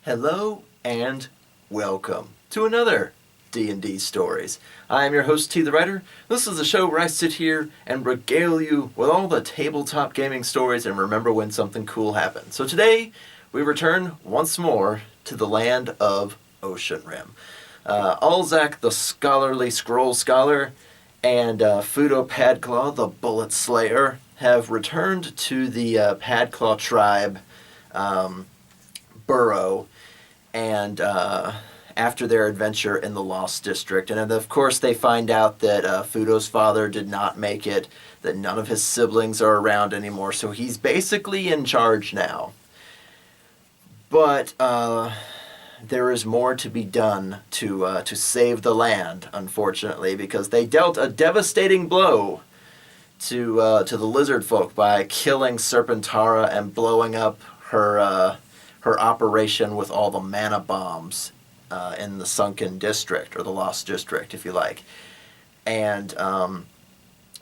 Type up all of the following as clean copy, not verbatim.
Hello and welcome to another D&D Stories. I am your host, TheWriter. This is a show where I sit here and regale you with all the tabletop gaming stories and remember when something cool happened. So today, we return once more to the land of Oceanrim. Alzack, the scholarly scroll scholar, and Fudo Padclaw, the bullet slayer, have returned to the Padclaw tribe burrow, and after their adventure in the Lost District. And of course they find out that Fudo's father did not make it, that none of his siblings are around anymore, so he's basically in charge now. But there is more to be done to save the land, unfortunately, because they dealt a devastating blow to the lizard folk by killing Serpentina and blowing up her operation with all the mana bombs in the sunken district, or the Lost District, if you like. And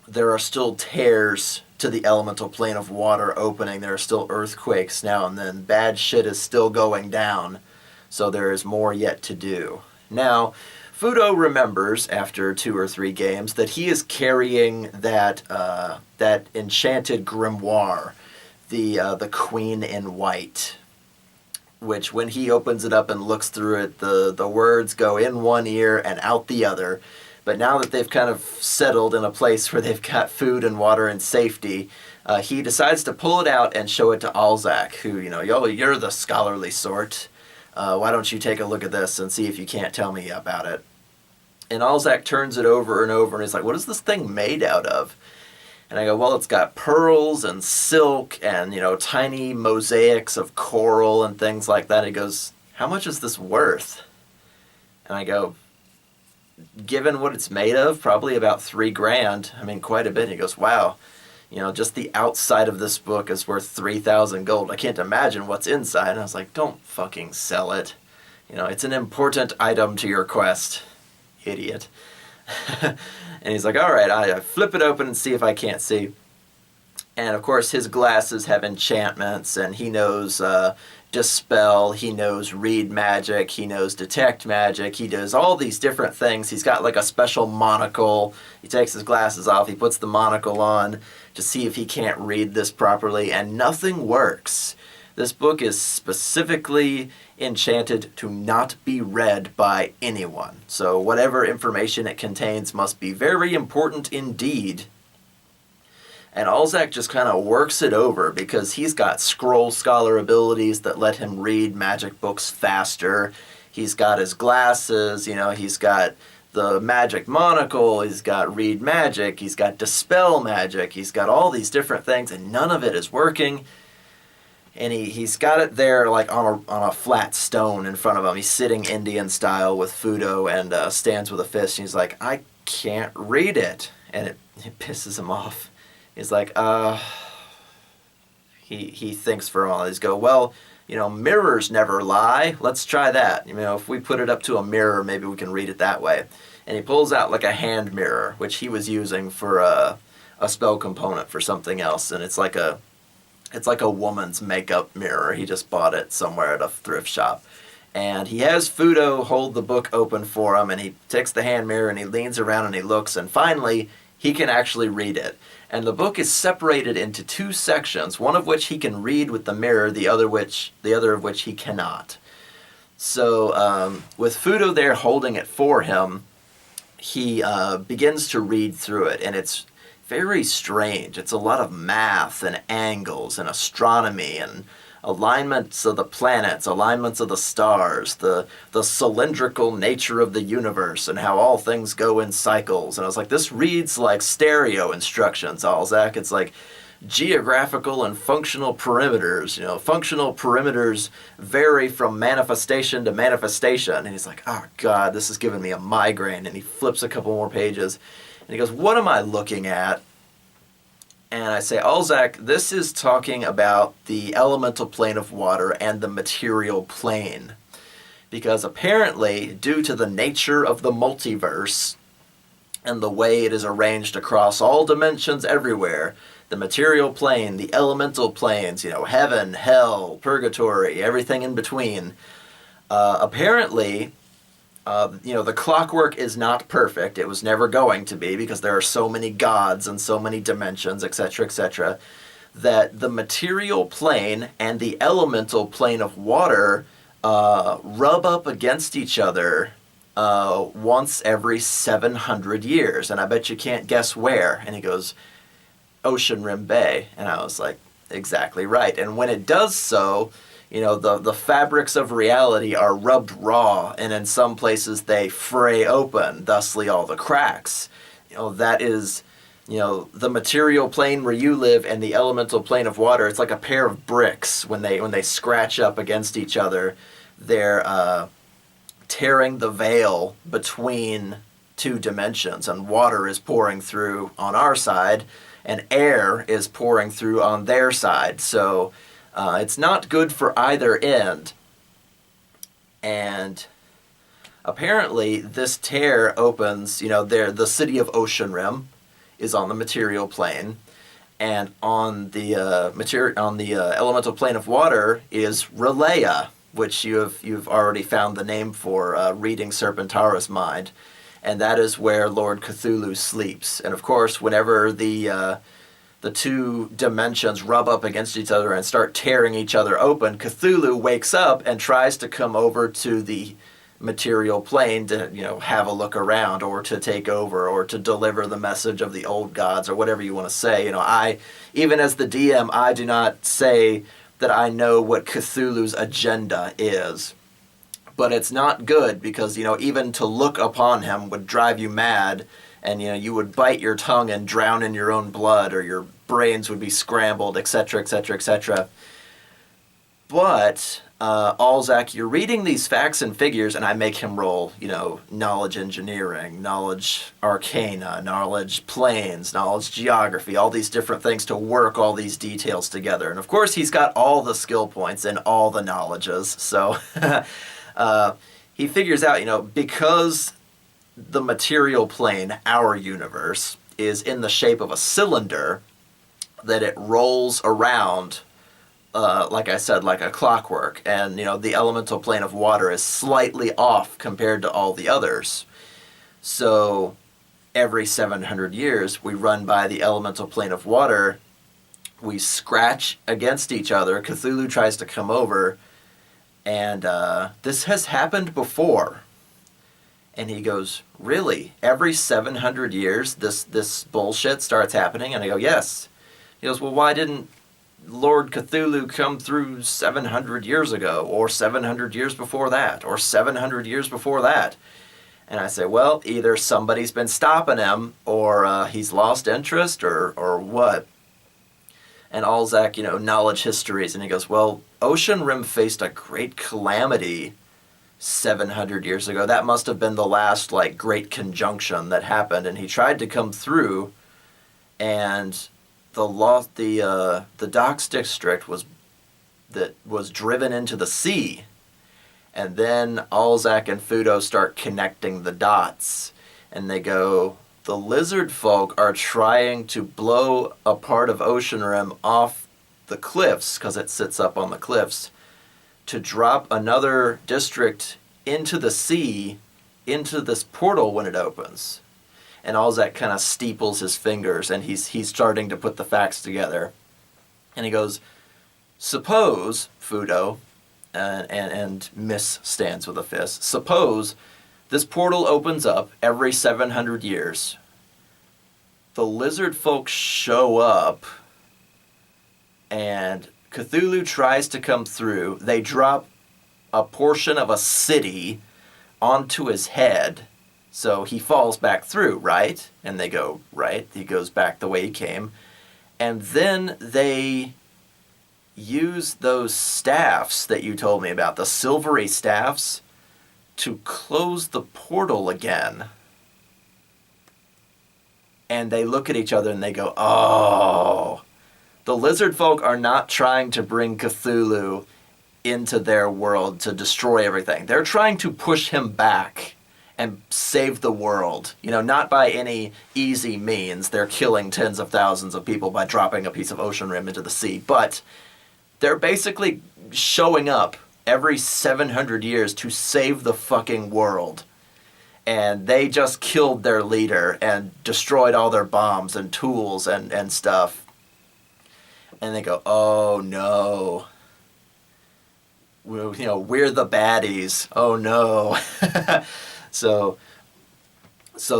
there are still tears to the elemental plane of water opening. There are still earthquakes now and then. Bad shit is still going down, so there is more yet to do. Now, Fudo remembers, after 2 or 3 games, that he is carrying that enchanted grimoire, the Queen in White, which when he opens it up and looks through it, the words go in one ear and out the other. But now that they've kind of settled in a place where they've got food and water and safety, he decides to pull it out and show it to Alzack, who, you're the scholarly sort. Why don't you take a look at this and see if you can't tell me about it? And Alzack turns it over and over, and he's like, what is this thing made out of? And I go, well, it's got pearls and silk and, tiny mosaics of coral and things like that. He goes, how much is this worth? And I go, given what it's made of, probably about $3,000. I mean, quite a bit. He goes, wow, just the outside of this book is worth 3,000 gold. I can't imagine what's inside. And I was like, don't fucking sell it. It's an important item to your quest, idiot. And he's like, all right, I flip it open and see if I can't see. And of course, his glasses have enchantments, and he knows dispel, he knows read magic, he knows detect magic, he does all these different things. He's got like a special monocle. He takes his glasses off, he puts the monocle on to see if he can't read this properly, and nothing works. This book is specifically enchanted to not be read by anyone. So whatever information it contains must be very important indeed. And Alzack just kind of works it over because he's got scroll scholar abilities that let him read magic books faster. He's got his glasses, he's got the magic monocle, he's got read magic, he's got dispel magic, he's got all these different things, and none of it is working. And he's got it there like on a flat stone in front of him. He's sitting Indian style with Fudo and stands with a fist. And he's like, I can't read it. And it pisses him off. He's like, he thinks for a while. He's go, well, mirrors never lie. Let's try that. If we put it up to a mirror, maybe we can read it that way. And he pulls out like a hand mirror, which he was using for a spell component for something else. And it's like a woman's makeup mirror. He just bought it somewhere at a thrift shop. And he has Fudo hold the book open for him, and he takes the hand mirror and he leans around and he looks, and finally he can actually read it. And the book is separated into 2 sections, one of which he can read with the mirror, the other of which he cannot. So with Fudo there holding it for him, he begins to read through it, and it's very strange. It's a lot of math and angles and astronomy and alignments of the planets, alignments of the stars, the cylindrical nature of the universe and how all things go in cycles. And I was like, this reads like stereo instructions, Alzack. It's like geographical and functional perimeters. Functional perimeters vary from manifestation to manifestation. And he's like, oh God, this is giving me a migraine. And he flips a couple more pages. And he goes, what am I looking at? And I say, Alzack, this is talking about the elemental plane of water and the material plane. Because apparently, due to the nature of the multiverse and the way it is arranged across all dimensions everywhere, the material plane, the elemental planes, heaven, hell, purgatory, everything in between, Apparently, the clockwork is not perfect. It was never going to be because there are so many gods and so many dimensions, etc., etc., that the material plane and the elemental plane of water rub up against each other once every 700 years. And I bet you can't guess where. And he goes, Oceanrim Bay. And I was like, exactly right. And when it does so, the fabrics of reality are rubbed raw, and in some places they fray open, thusly all the cracks. That is, the material plane where you live and the elemental plane of water. It's like a pair of bricks. When they scratch up against each other, they're tearing the veil between two dimensions, and water is pouring through on our side, and air is pouring through on their side. So it's not good for either end. And apparently this tear opens, the city of Oceanrim is on the material plane, and on the elemental plane of water is Relaya, which you've already found the name for reading Serpentara's mind, and that is where Lord Cthulhu sleeps. And of course, whenever the two dimensions rub up against each other and start tearing each other open, Cthulhu wakes up and tries to come over to the material plane to, have a look around, or to take over, or to deliver the message of the old gods, or whatever you want to say. I, even as the DM, I do not say that I know what Cthulhu's agenda is. But it's not good because, even to look upon him would drive you mad, and, you would bite your tongue and drown in your own blood, or your brains would be scrambled, etc., etc., etc. But, Alzack, you're reading these facts and figures, and I make him roll, knowledge engineering, knowledge arcana, knowledge planes, knowledge geography, all these different things to work all these details together. And of course, he's got all the skill points and all the knowledges, so he figures out, because the material plane, our universe, is in the shape of a cylinder, that it rolls around, like I said, like a clockwork. And, the elemental plane of water is slightly off compared to all the others. So every 700 years, we run by the elemental plane of water, we scratch against each other, Cthulhu tries to come over, and this has happened before. And he goes, really? Every 700 years this bullshit starts happening? And I go, yes. He goes, well, why didn't Lord Cthulhu come through 700 years ago, or 700 years before that, or 700 years before that? And I say, well, either somebody's been stopping him, or he's lost interest, or what? And Alzack, knowledge histories, and he goes, well, Oceanrim faced a great calamity 700 years ago. That must have been the last, great conjunction that happened, and he tried to come through, and the docks district was driven into the sea. And then Alzack and Fudo start connecting the dots, and they go, the lizard folk are trying to blow a part of Oceanrim off the cliffs, because it sits up on the cliffs, to drop another district into the sea, into this portal when it opens. And Alzack kind of steeples his fingers, and he's starting to put the facts together. And he goes, suppose, Fudo, and Miss stands with a fist, suppose this portal opens up every 700 years. The lizard folk show up, and Cthulhu tries to come through. They drop a portion of a city onto his head, so he falls back through, right? And they go, right? He goes back the way he came. And then they use those staffs that you told me about, the silvery staffs, to close the portal again. And they look at each other and they go, oh, the lizard folk are not trying to bring Cthulhu into their world to destroy everything. They're trying to push him back and save the world. Not by any easy means. They're killing tens of thousands of people by dropping a piece of Oceanrim into the sea. But they're basically showing up every 700 years to save the fucking world. And they just killed their leader and destroyed all their bombs and tools and stuff. And they go, oh no. We're the baddies. Oh no. So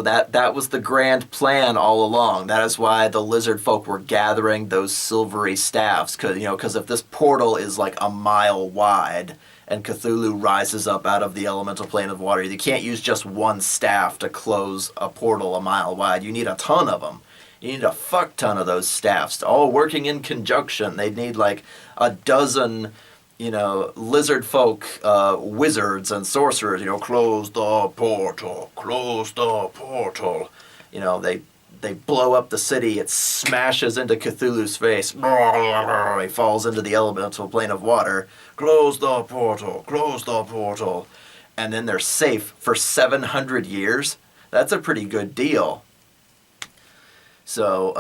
that was the grand plan all along. That is why the lizard folk were gathering those silvery staffs. Because if this portal is like a mile wide and Cthulhu rises up out of the elemental plane of water, you can't use just one staff to close a portal a mile wide. You need a ton of them. You need a fuck ton of those staffs, all working in conjunction. They'd need like a dozen, lizard folk, wizards and sorcerers, close the portal, close the portal. They blow up the city, it smashes into Cthulhu's face. He falls into the elemental plane of water. Close the portal, close the portal. And then they're safe for 700 years. That's a pretty good deal. So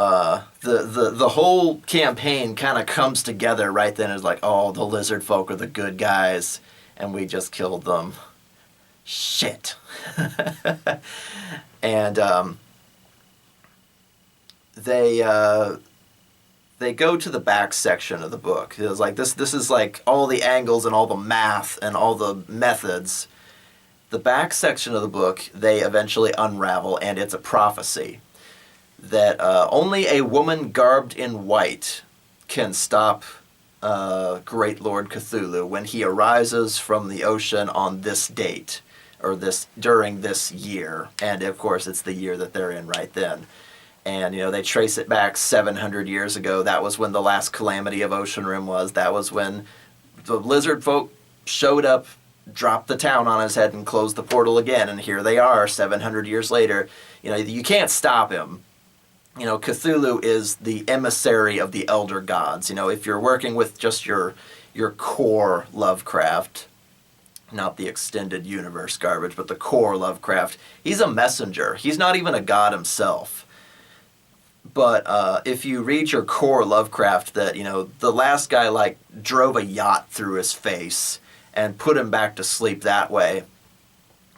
the whole campaign kind of comes together right then. It's like, oh, the lizard folk are the good guys, and we just killed them. Shit. And they go to the back section of the book. It was like this is like all the angles and all the math and all the methods. The back section of the book they eventually unravel, and it's a prophecy that only a woman garbed in white can stop Great Lord Cthulhu when he arises from the ocean on this date, or during this year. And of course it's the year that they're in right then. And they trace it back 700 years ago. That was when the last calamity of Oceanrim was. That was when the lizard folk showed up, dropped the town on his head, and closed the portal again. And here they are 700 years later. You can't stop him. Cthulhu is the emissary of the elder gods. If you're working with just your core Lovecraft, not the extended universe garbage, but the core Lovecraft, he's a messenger. He's not even a god himself. But if you read your core Lovecraft, that, the last guy, drove a yacht through his face and put him back to sleep that way.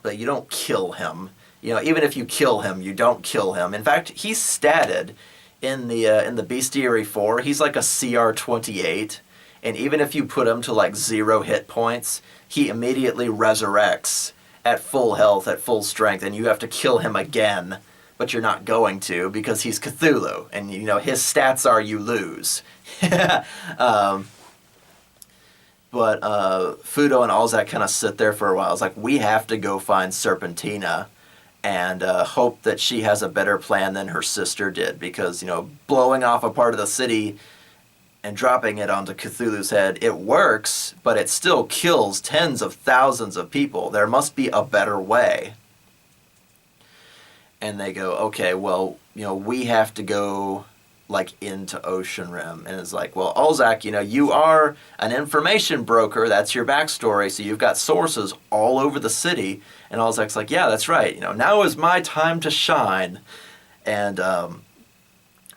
But you don't kill him. Even if you kill him, you don't kill him. In fact, he's statted in the Bestiary 4. He's like a CR-28. And even if you put him to 0 hit points, he immediately resurrects at full health, at full strength. And you have to kill him again. But you're not going to, because he's Cthulhu. And, his stats are you lose. But Fudo and Alzack kind of sit there for a while. It's like, we have to go find Serpentina and hope that she has a better plan than her sister did. Because, blowing off a part of the city and dropping it onto Cthulhu's head, it works, but it still kills tens of thousands of people. There must be a better way. And they go, okay, well, we have to go, into Oceanrim. And it's like, well, Alzack, you are an information broker. That's your backstory. So you've got sources all over the city. And Alzack's like, yeah, that's right. Now is my time to shine. And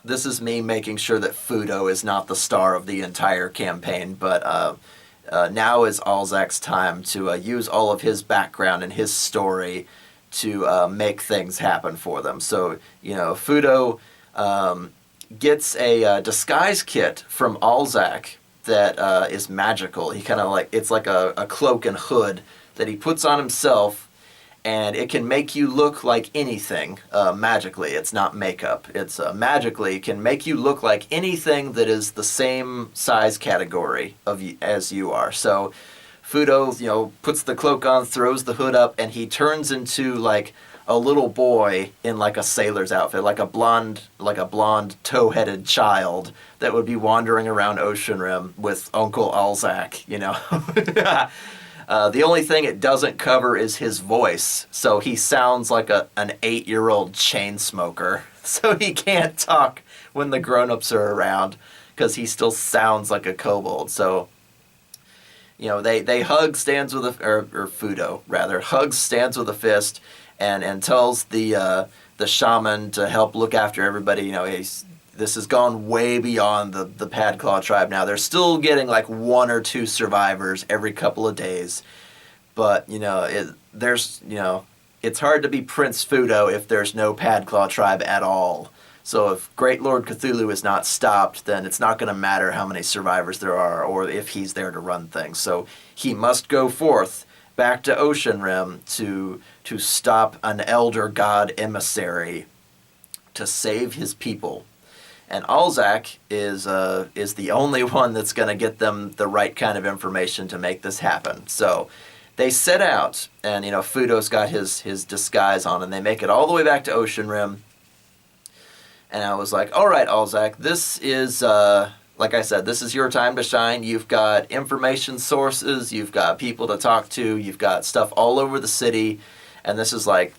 this is me making sure that Fudo is not the star of the entire campaign. But now is Alzack's time to use all of his background and his story to make things happen for them. So, Fudo gets a disguise kit from Alzack that is magical. He kind of it's like a cloak and hood that he puts on himself, and it can make you look like anything magically. It's not makeup. It's magically can make you look like anything that is the same size category as you are. So Fudo, puts the cloak on, throws the hood up, and he turns into a little boy in a sailor's outfit, like a blonde tow-headed child that would be wandering around Oceanrim with Uncle Alzack. The only thing it doesn't cover is his voice, so he sounds like an 8-year-old chain smoker. So he can't talk when the grown-ups are around because he still sounds like a kobold. So they hug, stands with or Fudo rather hugs, stands with a fist, and tells the shaman to help look after everybody. this has gone way beyond the Padclaw tribe now. They're still getting like 1 or 2 survivors every couple of days. But, it's hard to be Prince Fudo if there's no Padclaw tribe at all. So if Great Lord Cthulhu is not stopped, then it's not going to matter how many survivors there are or if he's there to run things. So he must go forth back to Oceanrim to stop an elder god emissary to save his people. And Alzack is the only one that's going to get them the right kind of information to make this happen. So they set out, and Fudo's got his disguise on, and they make it all the way back to Oceanrim. And I was like, all right, Alzack, this is, like I said, this is your time to shine. You've got information sources, you've got people to talk to, you've got stuff all over the city, and this is like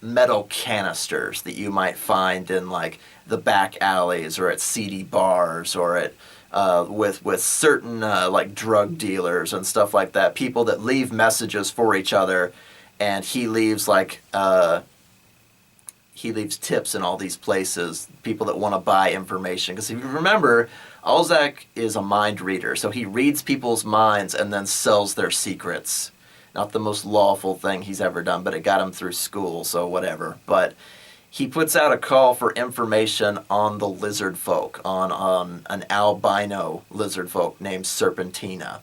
metal canisters that you might find in like the back alleys or at seedy bars or at with certain like drug dealers and stuff like that. People that leave messages for each other, and he leaves tips in all these places. People that want to buy information, because if you remember, Alzack is a mind reader, so he reads people's minds and then sells their secrets. Not the most lawful thing he's ever done, but it got him through school, so whatever. But he puts out a call for information on the lizard folk, on an albino lizard folk named Serpentina.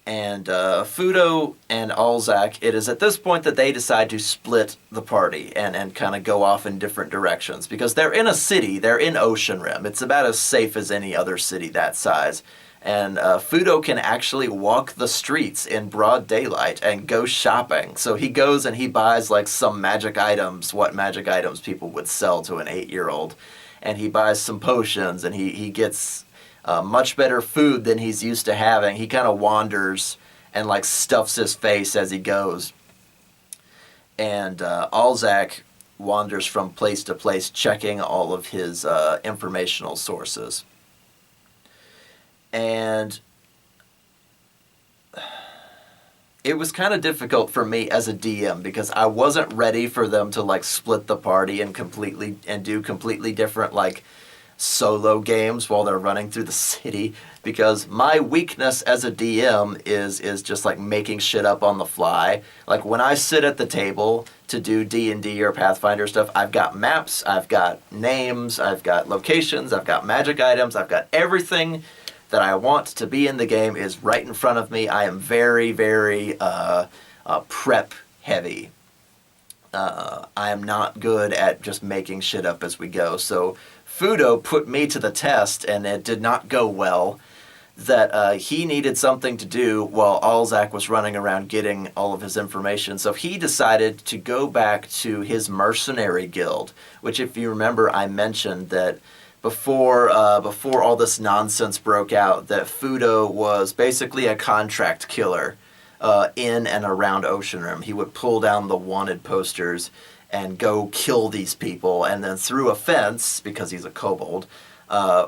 And Fudo and Alzack, it is at this point that they decide to split the party and kind of go off in different directions. Because they're in a city, they're in Oceanrim. It's about as safe as any other city that size. And Fudo can actually walk the streets in broad daylight and go shopping. So he goes and he buys like some magic items, what magic items people would sell to an 8-year-old. And he buys some potions, and he gets much better food than he's used to having. He kind of wanders and like stuffs his face as he goes. And Alzack wanders from place to place checking all of his informational sources. And it was kind of difficult for me as a DM because I wasn't ready for them to like split the party and do completely different like solo games while they're running through the city, because my weakness as a DM is just like making shit up on the fly. Like when I sit at the table to do D&D or Pathfinder stuff, I've got maps, I've got names, I've got locations, I've got magic items, I've got everything that I want to be in the game is right in front of me. I am very, very prep heavy. I am not good at just making shit up as we go. So Fudo put me to the test, and it did not go well. That he needed something to do while Alzack was running around getting all of his information. So he decided to go back to his mercenary guild, which, if you remember, I mentioned that before all this nonsense broke out, that Fudo was basically a contract killer in and around Oceanrim. He would pull down the wanted posters and go kill these people, and then through a fence, because he's a kobold,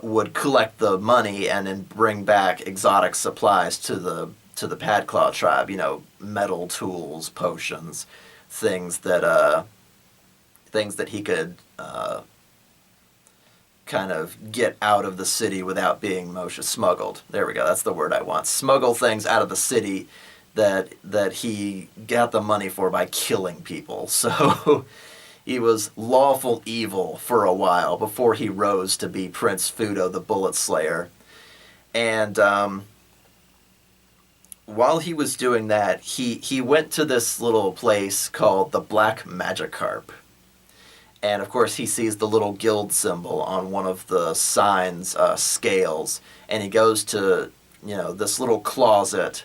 would collect the money and then bring back exotic supplies to the Padclaw tribe. Metal tools, potions, things that he could kind of get out of the city without being smuggled. There we go. That's the word I want. Smuggle things out of the city that he got the money for by killing people. So he was lawful evil for a while before he rose to be Prince Fudo, the Bullet Slayer. And while he was doing that, he went to this little place called the Black Magikarp. And of course he sees the little guild symbol on one of the signs, scales, and he goes to this little closet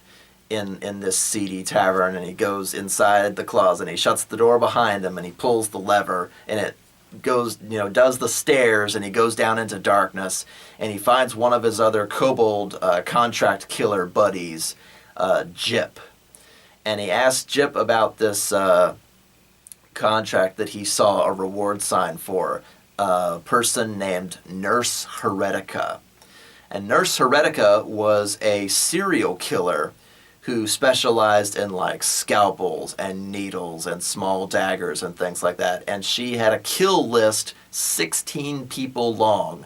in this seedy tavern, and he goes inside the closet and he shuts the door behind him and he pulls the lever, and it goes, does the stairs, and he goes down into darkness, and he finds one of his other kobold contract killer buddies, Jip, and he asks Jip about this contract that he saw a reward sign for, a person named Nurse Heretica. And Nurse Heretica was a serial killer who specialized in like scalpels and needles and small daggers and things like that. And she had a kill list 16 people long.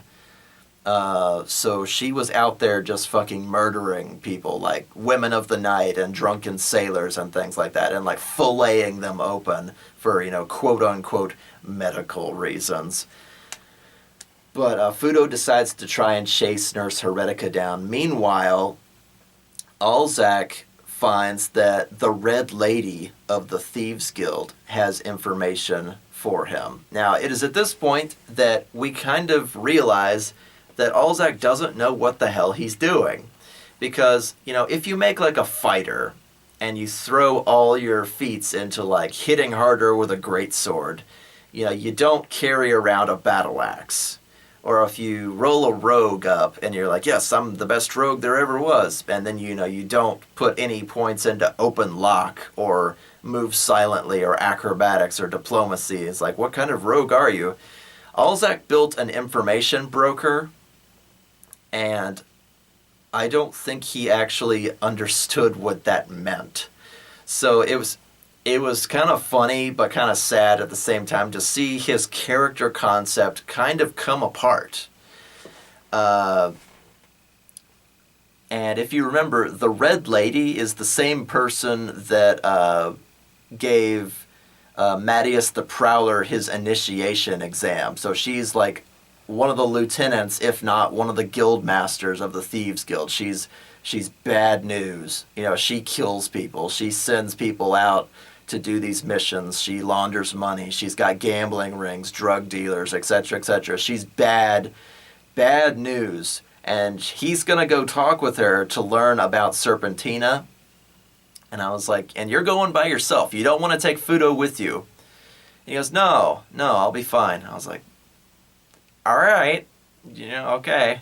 So she was out there just fucking murdering people, like women of the night and drunken sailors and things like that, and like filleting them open for, quote unquote medical reasons. But Fudo decides to try and chase Nurse Heretica down. Meanwhile, Alzack finds that the Red Lady of the Thieves Guild has information for him. Now, it is at this point that we kind of realize that Alzack doesn't know what the hell he's doing. Because, if you make like a fighter and you throw all your feats into like hitting harder with a greatsword, you don't carry around a battle axe. Or if you roll a rogue up and you're like, yes, I'm the best rogue there ever was, and then you don't put any points into open lock or move silently or acrobatics or diplomacy. It's like, what kind of rogue are you? Alzack built an information broker, and I don't think he actually understood what that meant. So it was kind of funny but kind of sad at the same time to see his character concept kind of come apart. And if you remember, the Red Lady is the same person that gave Mattias the Prowler his initiation exam. So she's like one of the lieutenants, if not one of the guild masters of the Thieves Guild. She's bad news. She kills people. She sends people out to do these missions. She launders money. She's got gambling rings, drug dealers, etc., etc. She's bad news. And he's going to go talk with her to learn about Serpentina. And I was like, and you're going by yourself. You don't want to take Fudo with you. And he goes, no, I'll be fine. I was like, all right, okay.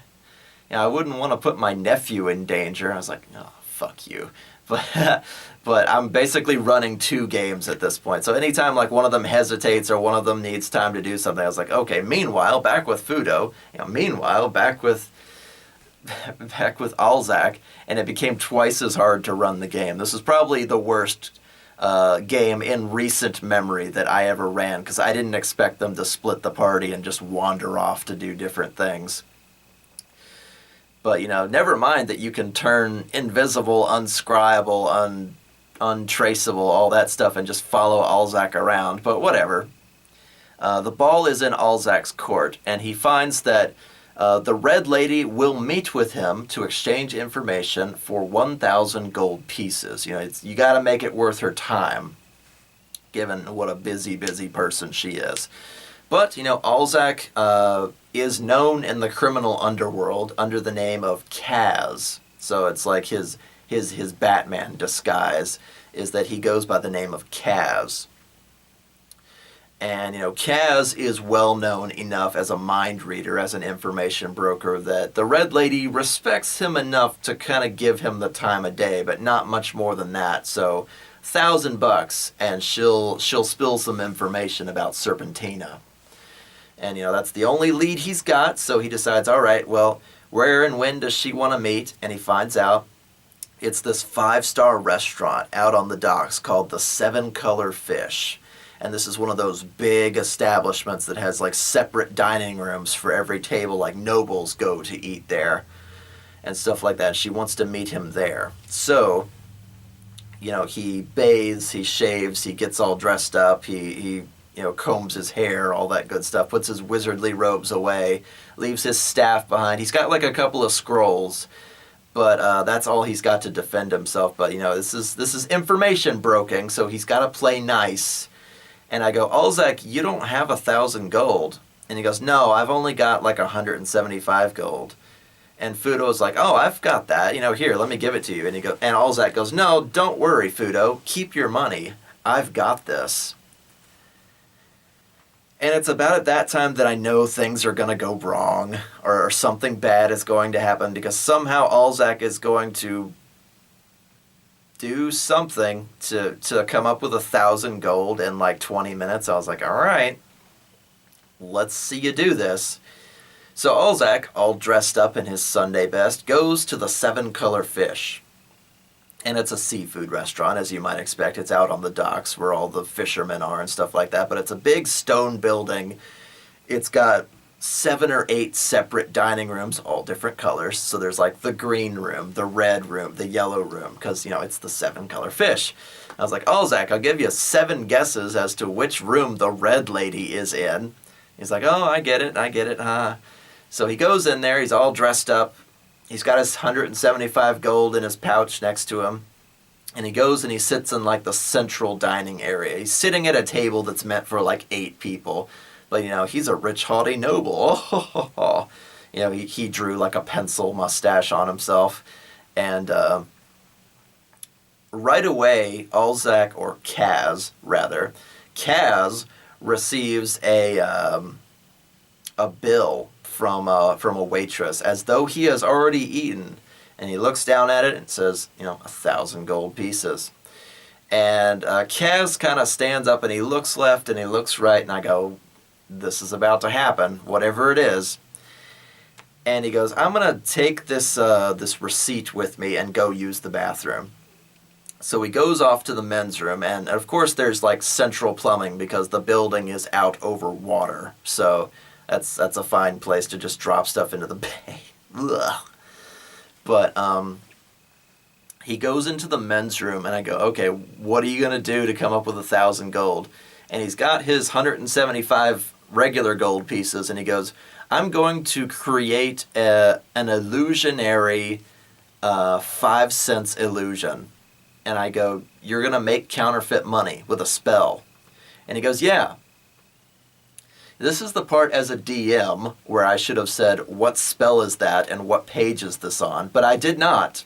I wouldn't want to put my nephew in danger. I was like, oh, fuck you. But I'm basically running 2 games at this point. So anytime like one of them hesitates or one of them needs time to do something, I was like, okay, meanwhile, back with Fudo. Meanwhile, back with Alzack. And it became twice as hard to run the game. This is probably the worst game in recent memory that I ever ran, because I didn't expect them to split the party and just wander off to do different things. But, never mind that you can turn invisible, unscribable, untraceable, all that stuff, and just follow Alzack around. But whatever. The ball is in Alzack's court, and he finds that the Red Lady will meet with him to exchange information for 1,000 gold pieces. You got to make it worth her time, given what a busy person she is. But, Alzack is known in the criminal underworld under the name of Kaz. So it's like his Batman disguise is that he goes by the name of Kaz. And, Kaz is well known enough as a mind reader, as an information broker, that the Red Lady respects him enough to kind of give him the time of day, but not much more than that. So, $1,000, and she'll spill some information about Serpentina. And, that's the only lead he's got, so he decides, all right, well, where and when does she want to meet? And he finds out it's this 5-star restaurant out on the docks called the 7 Color Fish. And this is one of those big establishments that has like separate dining rooms for every table, like nobles go to eat there and stuff like that. She wants to meet him there. So, he bathes, he shaves, he gets all dressed up, he combs his hair, all that good stuff, puts his wizardly robes away, leaves his staff behind. He's got like a couple of scrolls, but that's all he's got to defend himself. But, this is information broking, so he's got to play nice. And I go, Alzack, you don't have 1,000 gold. And he goes, no, I've only got like 175 gold. And Fudo's like, oh, I've got that. Here, let me give it to you. And Alzack goes, no, don't worry, Fudo. Keep your money. I've got this. And it's about at that time that I know things are going to go wrong, or something bad is going to happen, because somehow Alzack is going to do something to come up with 1,000 gold in like 20 minutes. I was like, all right, let's see you do this. So Alzack, all dressed up in his Sunday best, goes to the 7 Color Fish. And it's a seafood restaurant, as you might expect. It's out on the docks where all the fishermen are and stuff like that. But it's a big stone building. It's got 7 or 8 separate dining rooms, all different colors. So there's like the green room, the red room, the yellow room, because, it's the 7-color fish. I was like, Alzack, I'll give you 7 guesses as to which room the red lady is in. He's like, oh, I get it. So he goes in there, he's all dressed up. He's got his 175 gold in his pouch next to him. And he goes and he sits in like the central dining area. He's sitting at a table that's meant for like 8 people. But, he's a rich, haughty noble. He drew like a pencil mustache on himself. And right away, Alzack, or Kaz, rather, Kaz receives a bill from a waitress, as though he has already eaten. And he looks down at it and says, 1,000 gold pieces. And Kaz kind of stands up and he looks left and he looks right, and I go, this is about to happen, whatever it is. And he goes, I'm going to take this receipt with me and go use the bathroom. So he goes off to the men's room, and of course there's like central plumbing because the building is out over water. So that's a fine place to just drop stuff into the bay. Ugh. But he goes into the men's room, and I go, okay, what are you going to do to come up with 1,000 gold? And he's got his 175 regular gold pieces, and he goes, I'm going to create an illusionary 5-cent illusion. And I go, you're going to make counterfeit money with a spell. And he goes, yeah. This is the part as a DM where I should have said, what spell is that and what page is this on? But I did not.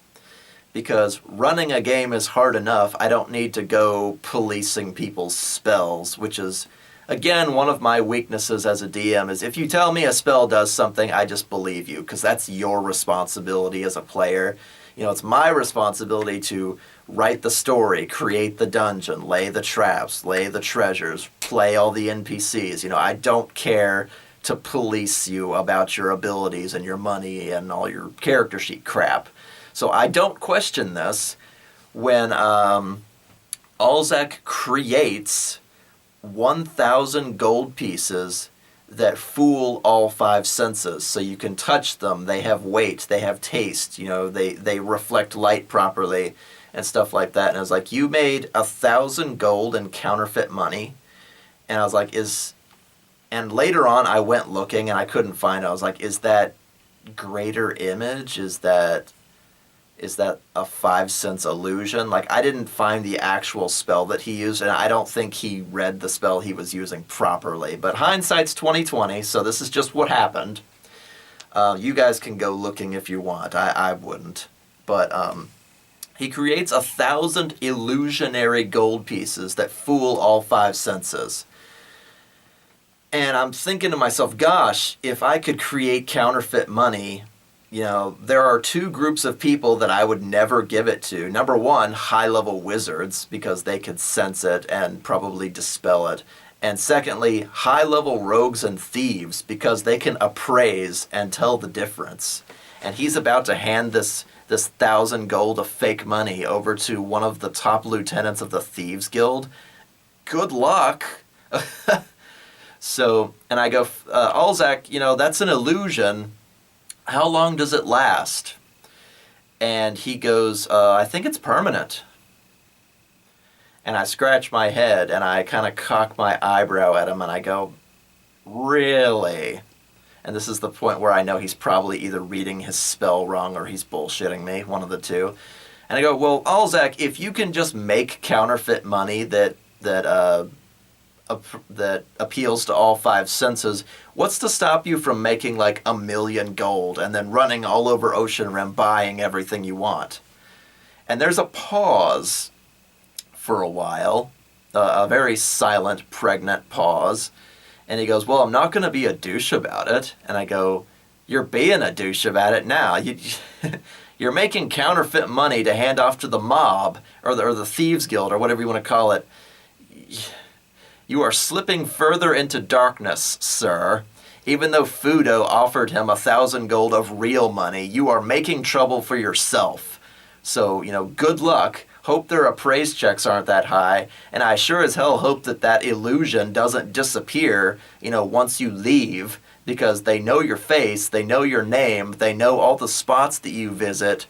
Because running a game is hard enough. I don't need to go policing people's spells, which is, again, one of my weaknesses as a DM is if you tell me a spell does something, I just believe you, because that's your responsibility as a player. It's my responsibility to write the story, create the dungeon, lay the traps, lay the treasures, play all the NPCs. I don't care to police you about your abilities and your money and all your character sheet crap. So I don't question this when Alzack creates 1,000 gold pieces that fool all 5 senses. So you can touch them, they have weight, they have taste, they reflect light properly and stuff like that. And I was like, you made 1,000 gold in counterfeit money. And I was like, and later on I went looking and I couldn't find it. I was like, is that greater image? Is that a 5-cent illusion? Like, I didn't find the actual spell that he used, and I don't think he read the spell he was using properly. But hindsight's 20/20, so this is just what happened. You guys can go looking if you want. I wouldn't. But he creates 1,000 illusionary gold pieces that fool all 5 senses. And I'm thinking to myself, gosh, if I could create counterfeit money, there are 2 groups of people that I would never give it to. Number 1, high-level wizards, because they could sense it and probably dispel it. And secondly, high-level rogues and thieves, because they can appraise and tell the difference. And he's about to hand this 1,000 gold of fake money over to one of the top lieutenants of the Thieves Guild. Good luck! So, and I go, Alzack, that's an illusion. How long does it last? And he goes, I think it's permanent. And I scratch my head and I kind of cock my eyebrow at him and I go, really? And this is the point where I know he's probably either reading his spell wrong or he's bullshitting me, one of the two. And I go, well, Alzack, if you can just make counterfeit money that appeals to all 5 senses, what's to stop you from making like 1,000,000 gold and then running all over Ocean Rim buying everything you want? And there's a pause for a while, a very silent, pregnant pause. And he goes, well, I'm not going to be a douche about it. And I go, you're being a douche about it now. You're making counterfeit money to hand off to the mob or the Thieves Guild or whatever you want to call it. You are slipping further into darkness, sir. Even though Fudo offered him 1,000 gold of real money, you are making trouble for yourself. So, good luck. Hope their appraise checks aren't that high. And I sure as hell hope that illusion doesn't disappear, once you leave, because they know your face, they know your name, they know all the spots that you visit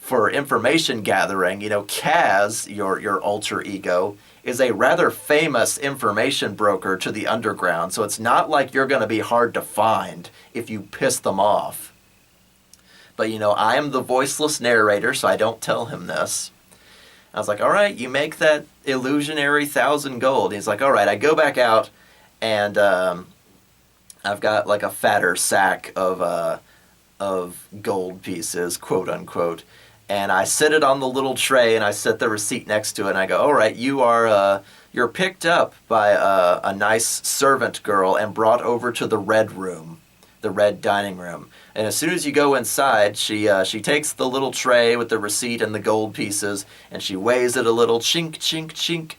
for information gathering. Kaz, your alter ego, is a rather famous information broker to the underground, so it's not like you're going to be hard to find if you piss them off. But, I am the voiceless narrator, so I don't tell him this. I was like, all right, you make that illusionary 1,000 gold. He's like, all right, I go back out, and I've got like a fatter sack of gold pieces, quote unquote, and I set it on the little tray, and I set the receipt next to it, and I go, all right, you're picked up by a nice servant girl and brought over to the red room, the red dining room. And as soon as you go inside, she takes the little tray with the receipt and the gold pieces, and she weighs it a little, chink, chink, chink,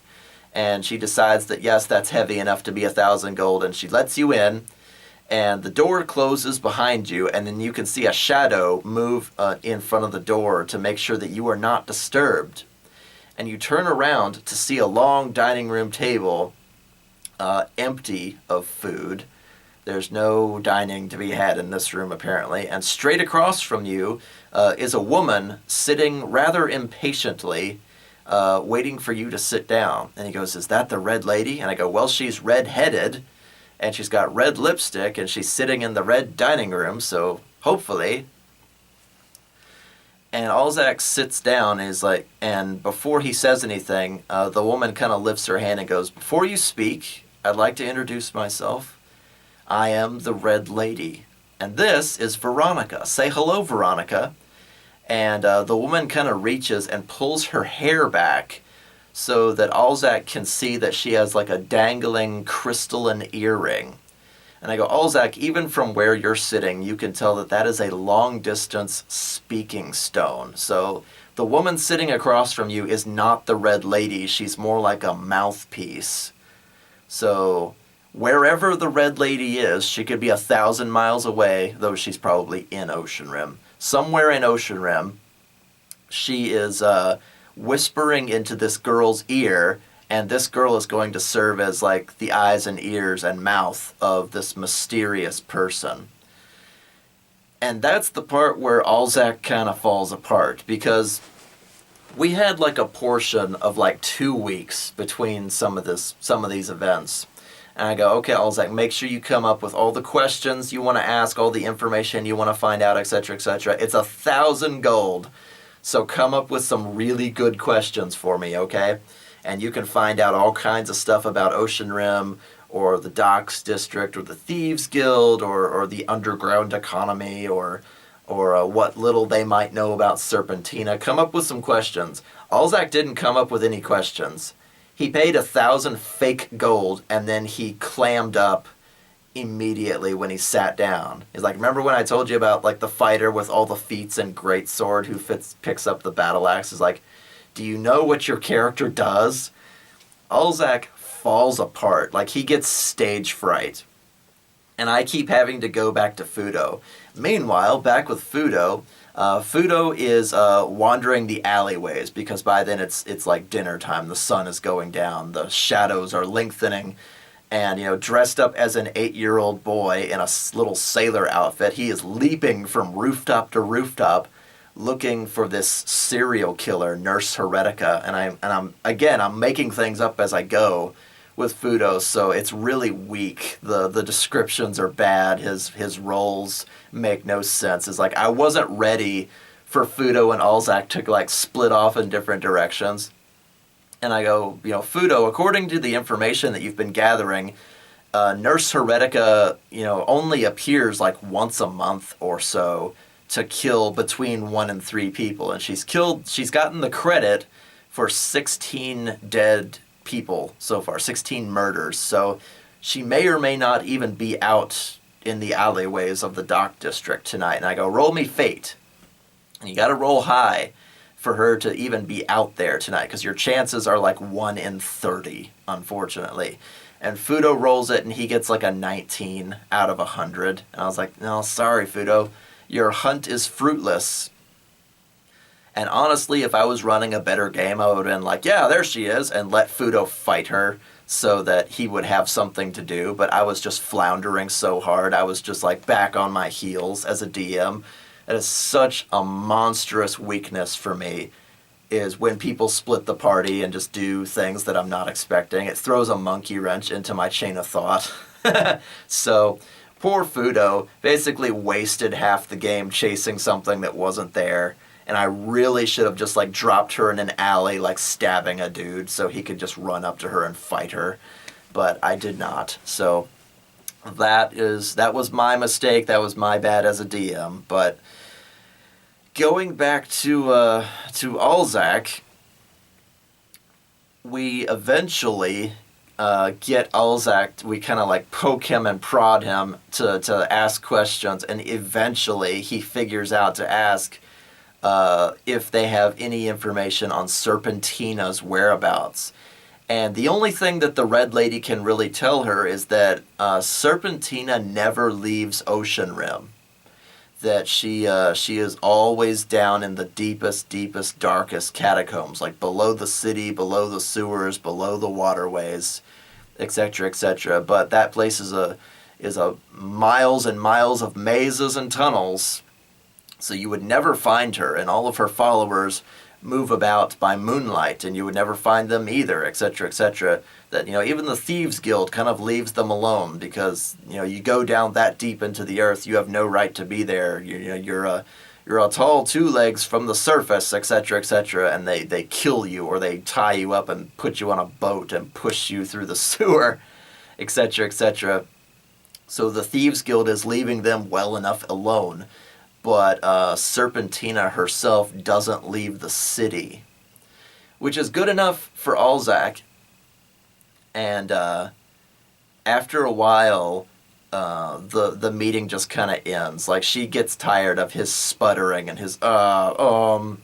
and she decides that, yes, that's heavy enough to be 1,000 gold, and she lets you in, and the door closes behind you, and then you can see a shadow move in front of the door to make sure that you are not disturbed. And you turn around to see a long dining room table empty of food. There's no dining to be had in this room, apparently. And straight across from you is a woman sitting rather impatiently, waiting for you to sit down. And he goes, is that the red lady? And I go, well, she's red-headed, and she's got red lipstick, and she's sitting in the red dining room, so hopefully. And Alzack sits down and is like, and before he says anything, the woman kind of lifts her hand and goes, before you speak, I'd like to introduce myself. I am the Red Lady, and this is Veronica. Say hello, Veronica. And the woman kind of reaches and pulls her hair back so that Alzack can see that she has like a dangling crystalline earring. And I go, Alzack, even from where you're sitting, you can tell that that is a long-distance speaking stone. So the woman sitting across from you is not the Red Lady. She's more like a mouthpiece. So wherever the Red Lady is, she could be 1,000 miles away, though she's probably in Oceanrim. Somewhere in Oceanrim, she is whispering into this girl's ear, and this girl is going to serve as like the eyes and ears and mouth of this mysterious person. And that's the part where Alzack kind of falls apart, because we had like a portion of like 2 weeks between some of these events. And I go, okay, Alzack, make sure you come up with all the questions you want to ask, all the information you want to find out, etc., etc. It's 1,000 gold. So come up with some really good questions for me, okay? And you can find out all kinds of stuff about Oceanrim, or the Docks District, or the Thieves Guild, or the underground economy, or what little they might know about Serpentina. Come up with some questions. Alzack didn't come up with any questions. He paid 1,000 fake gold, and then he clammed up immediately when he sat down. He's like, remember when I told you about like the fighter with all the feats and greatsword who picks up the battle axe? He's like, do you know what your character does? Alzack falls apart. Like, he gets stage fright. And I keep having to go back to Fudo. Meanwhile, back with Fudo, Fudo is wandering the alleyways, because by then it's like dinner time. The sun is going down. The shadows are lengthening. And, dressed up as an 8-year-old boy in a little sailor outfit, he is leaping from rooftop to rooftop looking for this serial killer, Nurse Heretica. And I'm making things up as I go with Fudo, so it's really weak. The descriptions are bad. His roles make no sense. It's like I wasn't ready for Fudo and Alzack to like split off in different directions. And I go, Fudo, according to the information that you've been gathering, Nurse Heretica, only appears like once a month or so to kill between 1 and 3 people. And she's gotten the credit for 16 dead people so far, 16 murders. So she may or may not even be out in the alleyways of the Dock District tonight. And I go, roll me fate. And you got to roll high for her to even be out there tonight, because your chances are like 1 in 30, unfortunately. And Fudo rolls it, and he gets like a 19 out of 100. And I was like, no, sorry, Fudo. Your hunt is fruitless. And honestly, if I was running a better game, I would have been like, yeah, there she is, and let Fudo fight her so that he would have something to do. But I was just floundering so hard. I was just like back on my heels as a DM. It is such a monstrous weakness for me, is when people split the party and just do things that I'm not expecting. It throws a monkey wrench into my chain of thought. So poor Fudo basically wasted half the game chasing something that wasn't there. And I really should have just like dropped her in an alley, like stabbing a dude, so he could just run up to her and fight her. But I did not. So that was my mistake. That was my bad as a DM. But going back to Alzack, we eventually get Alzack. We kind of like poke him and prod him to ask questions, and eventually he figures out to ask if they have any information on Serpentina's whereabouts. And the only thing that the Red Lady can really tell her is that Serpentina never leaves Oceanrim. That she is always down in the deepest, darkest catacombs, like below the city, below the sewers, below the waterways, etc., etc. But that place is a miles and miles of mazes and tunnels. So you would never find her, and all of her followers move about by moonlight, and you would never find them either, etc., etc. That, even the Thieves Guild kind of leaves them alone because, you go down that deep into the earth, you have no right to be there. You're a tall two legs from the surface, etc., etc., and they kill you, or they tie you up and put you on a boat and push you through the sewer, etc., etc. So the Thieves Guild is leaving them well enough alone. But Serpentina herself doesn't leave the city, which is good enough for Alzack. And after a while, the meeting just kind of ends. Like, she gets tired of his sputtering and his part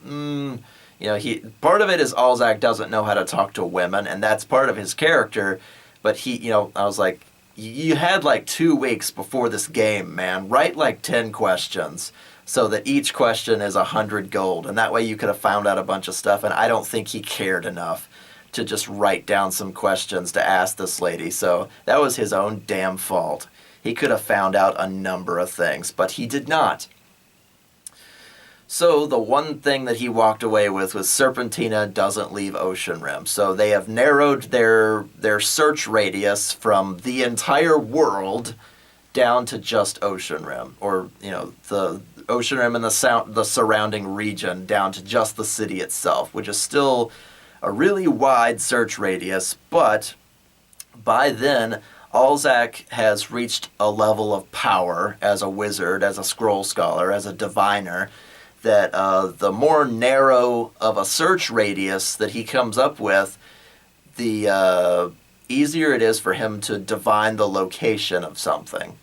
of it is Alzack doesn't know how to talk to women, and that's part of his character. But I was like, you had like 2 weeks before this game, man. Write like 10 questions so that each question is 100 gold. And that way you could have found out a bunch of stuff. And I don't think he cared enough to just write down some questions to ask this lady. So that was his own damn fault. He could have found out a number of things, but he did not. So the one thing that he walked away with was Serpentina doesn't leave Oceanrim. So they have narrowed their search radius from the entire world down to just Oceanrim, or the Oceanrim and the surrounding region down to just the city itself, which is still a really wide search radius. But by then, Alzack has reached a level of power as a wizard, as a scroll scholar, as a diviner, that the more narrow of a search radius that he comes up with, the easier it is for him to divine the location of something.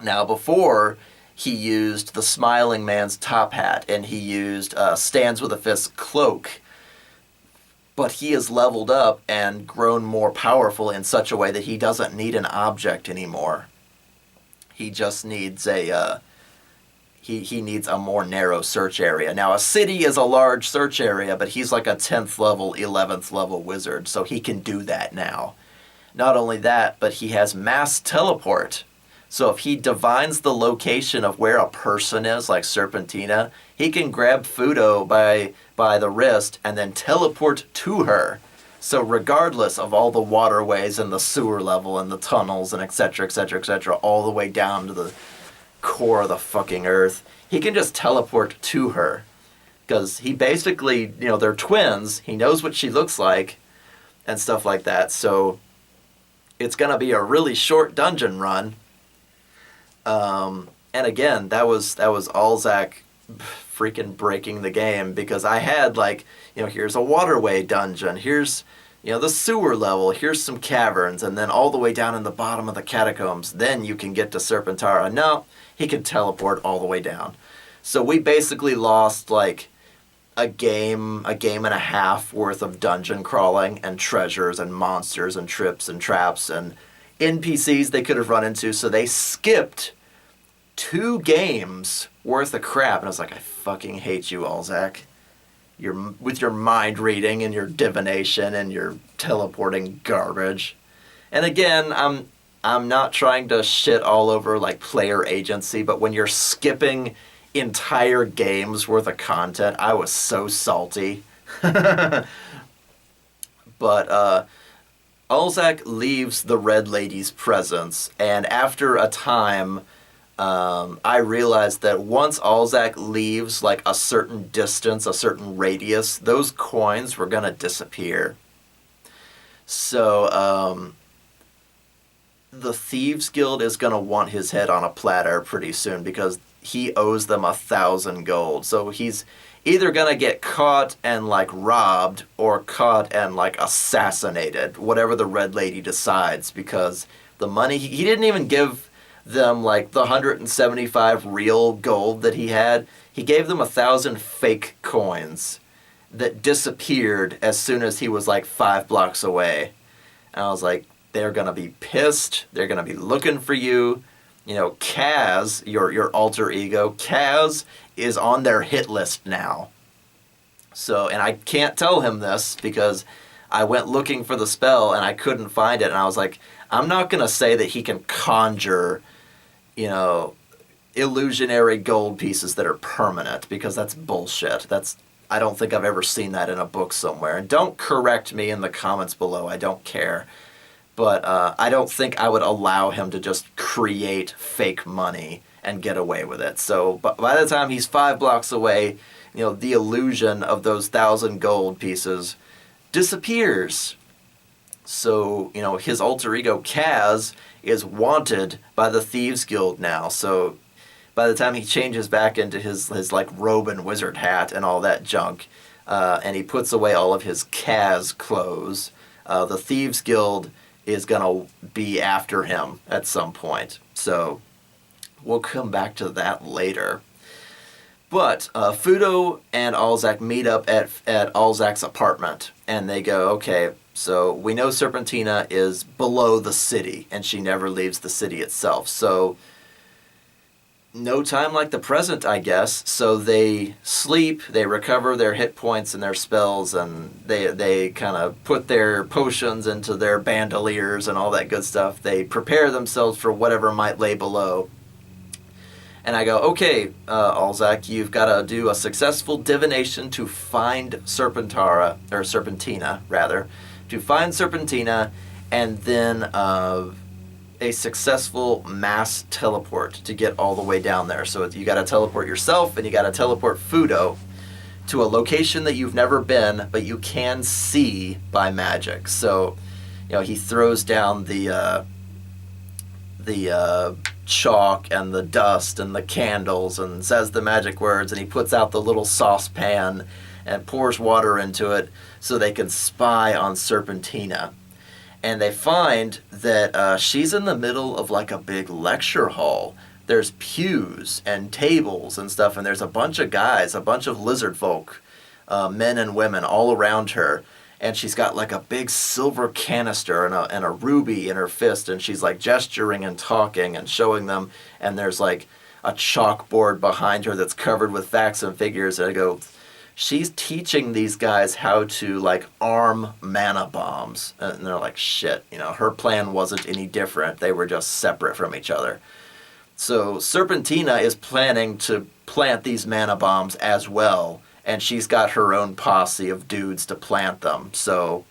Now, before, he used the Smiling Man's top hat, and he used Stands with a Fist cloak, but he has leveled up and grown more powerful in such a way that he doesn't need an object anymore. He just needs he needs a more narrow search area. Now, a city is a large search area, but he's like a 10th level, 11th level wizard, so he can do that now. Not only that, but he has mass teleport. So if he divines the location of where a person is, like Serpentina, he can grab Fudo by the wrist and then teleport to her. So regardless of all the waterways and the sewer level and the tunnels and etc., etc., etc., all the way down to the core of the fucking earth, he can just teleport to her. Because he basically, they're twins. He knows what she looks like and stuff like that. So it's going to be a really short dungeon run. And again, that was Alzack freaking breaking the game, because I had here's a waterway dungeon, here's the sewer level, here's some caverns, and then all the way down in the bottom of the catacombs, then you can get to Serpentara. No, he can teleport all the way down. So we basically lost a game and a half worth of dungeon crawling and treasures and monsters and trips and traps and NPCs they could have run into. So they skipped 2 games worth of crap. And I was like, I fucking hate you, Alzack. with your mind reading and your divination and your teleporting garbage. And again, I'm not trying to shit all over like player agency, but when you're skipping entire games worth of content, I was so salty. But Alzack leaves the Red Lady's presence, and after a time, I realized that once Alzack leaves like a certain distance, a certain radius, those coins were gonna disappear. So the Thieves Guild is gonna want his head on a platter pretty soon because he owes them 1,000 gold. So he's either gonna get caught and like robbed or caught and like assassinated, whatever the Red Lady decides, because the money he didn't even give them like the 175 real gold that he had. He gave them 1,000 fake coins that disappeared as soon as he was like 5 blocks away. And I was like, they're gonna be pissed. They're gonna be looking for you. You know, Kaz, your alter ego, Kaz is on their hit list now. So, and I can't tell him this because I went looking for the spell and I couldn't find it. And I was like, I'm not going to say that he can conjure, you know, illusionary gold pieces that are permanent, because that's bullshit. I don't think I've ever seen that in a book somewhere. And don't correct me in the comments below. I don't care. But I don't think I would allow him to just create fake money and get away with it. So by the time he's 5 blocks away, you know, the illusion of those 1,000 gold pieces disappears. So, you know, his alter ego Kaz is wanted by the Thieves Guild now. So by the time he changes back into his like robe and wizard hat and all that junk, and he puts away all of his Kaz clothes, the Thieves Guild is going to be after him at some point. So we'll come back to that later. But Fudo and Alzack meet up at Alzack's apartment, and they go, okay, so we know Serpentina is below the city, and she never leaves the city itself. So no time like the present, I guess. So they sleep, they recover their hit points and their spells, and they kind of put their potions into their bandoliers and all that good stuff. They prepare themselves for whatever might lay below. And I go, okay, Alzack, you've got to do a successful divination to find Serpentina, to find Serpentina, and then a successful mass teleport to get all the way down there. So you got to teleport yourself, and you got to teleport Fudo to a location that you've never been, but you can see by magic. So, you know, he throws down the chalk and the dust and the candles and says the magic words, and he puts out the little saucepan and pours water into it so they can spy on Serpentina. And they find that she's in the middle of like a big lecture hall. There's pews and tables and stuff, and there's a bunch of guys, a bunch of lizard folk, men and women all around her. And she's got like a big silver canister and a ruby in her fist, and she's like gesturing and talking and showing them. And there's like a chalkboard behind her that's covered with facts and figures. And I go, she's teaching these guys how to like arm mana bombs. And they're like, shit, you know, her plan wasn't any different. They were just separate from each other. So Serpentina is planning to plant these mana bombs as well. And she's got her own posse of dudes to plant them. So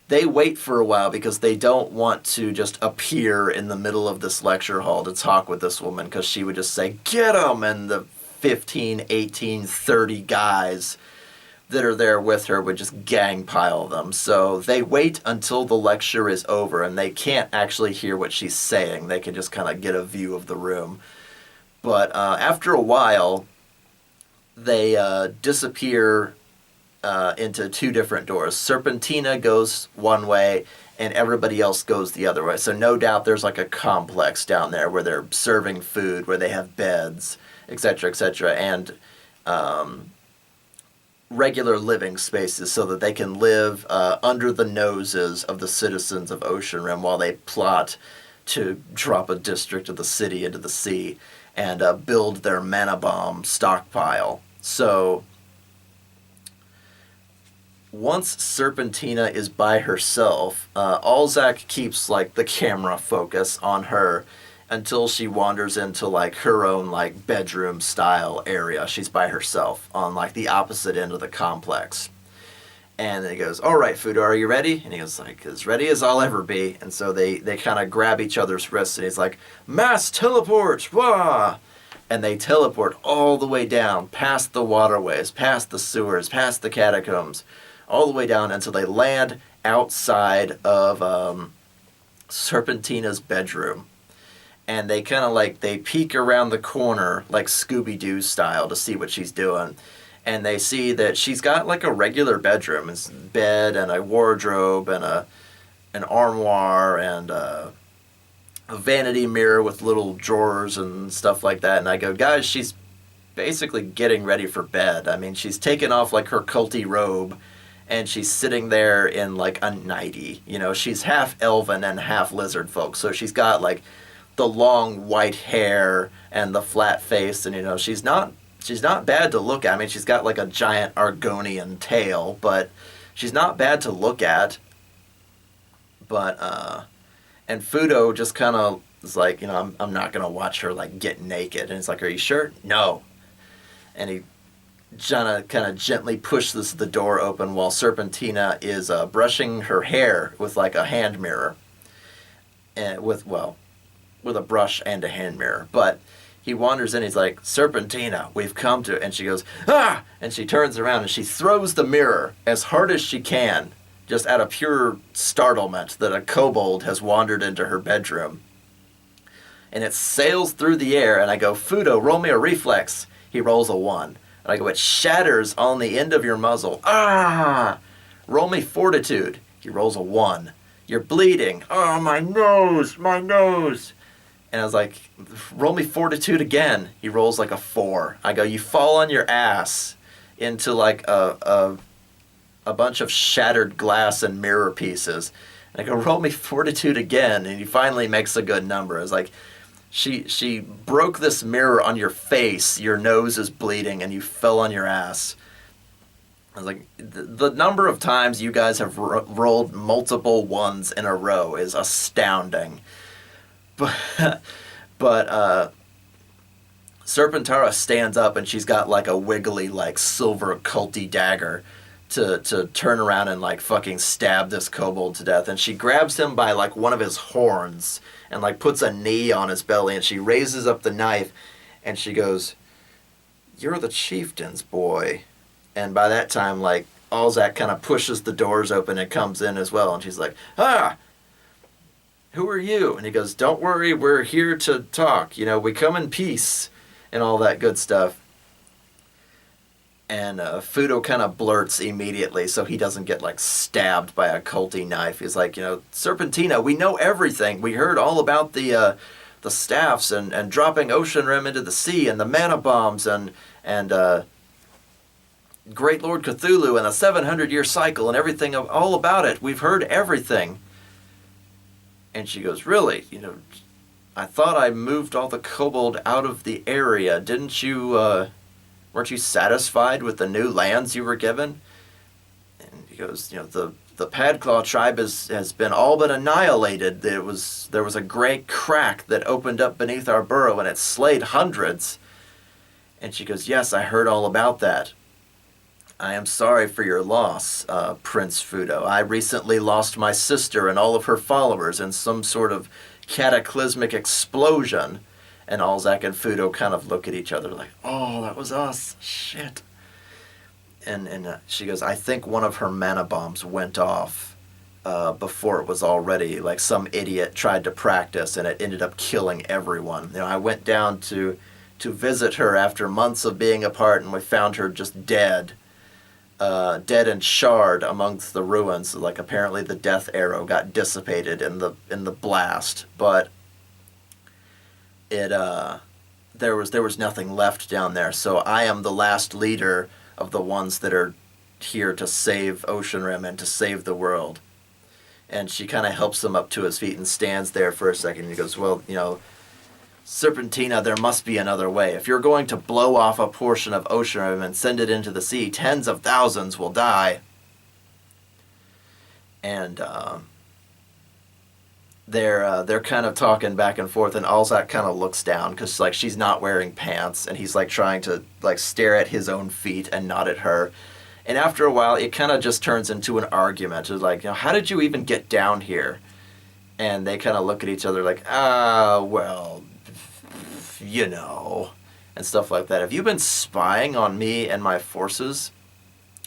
they wait for a while because they don't want to just appear in the middle of this lecture hall to talk with this woman, because she would just say, get them! And the 15, 18, 30 guys that are there with her would just gang pile them. So they wait until the lecture is over, and they can't actually hear what she's saying. They can just kind of get a view of the room. But after a while, they disappear into 2 different doors. Serpentina goes one way, and everybody else goes the other way. So no doubt there's like a complex down there where they're serving food, where they have beds, etc., etc., and regular living spaces so that they can live under the noses of the citizens of Oceanrim while they plot to drop a district of the city into the sea and build their mana bomb stockpile. So once Serpentina is by herself, Alzack keeps like the camera focus on her until she wanders into like her own like bedroom style area. She's by herself on like the opposite end of the complex. And then he goes, "All right, Fudo, are you ready?" And he goes like, "As ready as I'll ever be." And so they kind of grab each other's wrists, and he's like, "Mass teleport, wah!" And they teleport all the way down, past the waterways, past the sewers, past the catacombs, all the way down until they land outside of Serpentina's bedroom. And they kind of like, they peek around the corner, like Scooby-Doo style, to see what she's doing. And they see that she's got like a regular bedroom. It's a bed and a wardrobe and an armoire and a vanity mirror with little drawers and stuff like that. And I go, guys, she's basically getting ready for bed. I mean, she's taken off like her culty robe and she's sitting there in like a nightie. You know, she's half elven and half lizard folk. So she's got like the long white hair and the flat face, and you know, she's not bad to look at. I mean, she's got like a giant Argonian tail, but she's not bad to look at. But and Fudo just kind of is like, you know, I'm not gonna watch her like get naked. And it's like, "Are you sure?" "No." And he kind of gently pushes the door open while Serpentina is brushing her hair with like a hand mirror, and with a brush and a hand mirror. But he wanders in, he's like, "Serpentina, we've come to," and she goes, "Ah!" And she turns around and she throws the mirror as hard as she can, just out of pure startlement that a kobold has wandered into her bedroom. And it sails through the air, and I go, "Fudo, roll me a reflex." He rolls a 1. And I go, "It shatters on the end of your muzzle." "Ah!" "Roll me fortitude." He rolls a 1. "You're bleeding." "Oh, my nose, my nose." And I was like, "Roll me fortitude again." He rolls like a 4. I go, "You fall on your ass into like a bunch of shattered glass and mirror pieces." And I go, "Roll me fortitude again." And he finally makes a good number. I was like, she broke this mirror on your face, your nose is bleeding, and you fell on your ass. I was like, the number of times you guys have rolled multiple 1s in a row is astounding. But Serpentara stands up, and she's got like a wiggly like silver culty dagger to turn around and like fucking stab this kobold to death. And she grabs him by like one of his horns and like puts a knee on his belly, and she raises up the knife and she goes, "You're the chieftain's boy." And by that time, like, Alzack kind of pushes the doors open and comes in as well, and she's like, "Ah, who are you?" And he goes, "Don't worry, we're here to talk. You know, we come in peace," and all that good stuff. And Fudo kind of blurts immediately so he doesn't get like stabbed by a culty knife. He's like, "You know, Serpentina, we know everything. We heard all about the staffs and dropping Oceanrim into the sea and the mana bombs and Great Lord Cthulhu and the 700-year cycle and everything, all about it. We've heard everything." And she goes, "Really? You know, I thought I moved all the kobold out of the area. Didn't you, weren't you satisfied with the new lands you were given?" And he goes, "You know, the Padclaw tribe has been all but annihilated. There was a great crack that opened up beneath our burrow, and it slayed hundreds." And she goes, "Yes, I heard all about that. I am sorry for your loss, Prince Fudo. I recently lost my sister and all of her followers in some sort of cataclysmic explosion." And Alzack and Fudo kind of look at each other like, "Oh, that was us. Shit." And she goes, "I think one of her mana bombs went off before it was all ready. Like some idiot tried to practice, and it ended up killing everyone. You know, I went down to visit her after months of being apart, and we found her just dead. Dead and charred amongst the ruins. Like apparently the death arrow got dissipated in the blast, but there was nothing left down there. So I am the last leader of the ones that are here to save Oceanrim and to save the world." And she kind of helps him up to his feet and stands there for a second. And he goes, "Well, you know, Serpentina, there must be another way. If you're going to blow off a portion of Oceanrim and send it into the sea, tens of thousands will die." And they're kind of talking back and forth, and Alzack kind of looks down because like she's not wearing pants, and he's like trying to like stare at his own feet and not at her. And after a while, it kind of just turns into an argument. It's like, how did you even get down here? And they kind of look at each other like, well, and stuff like that. Have you been spying on me and my forces,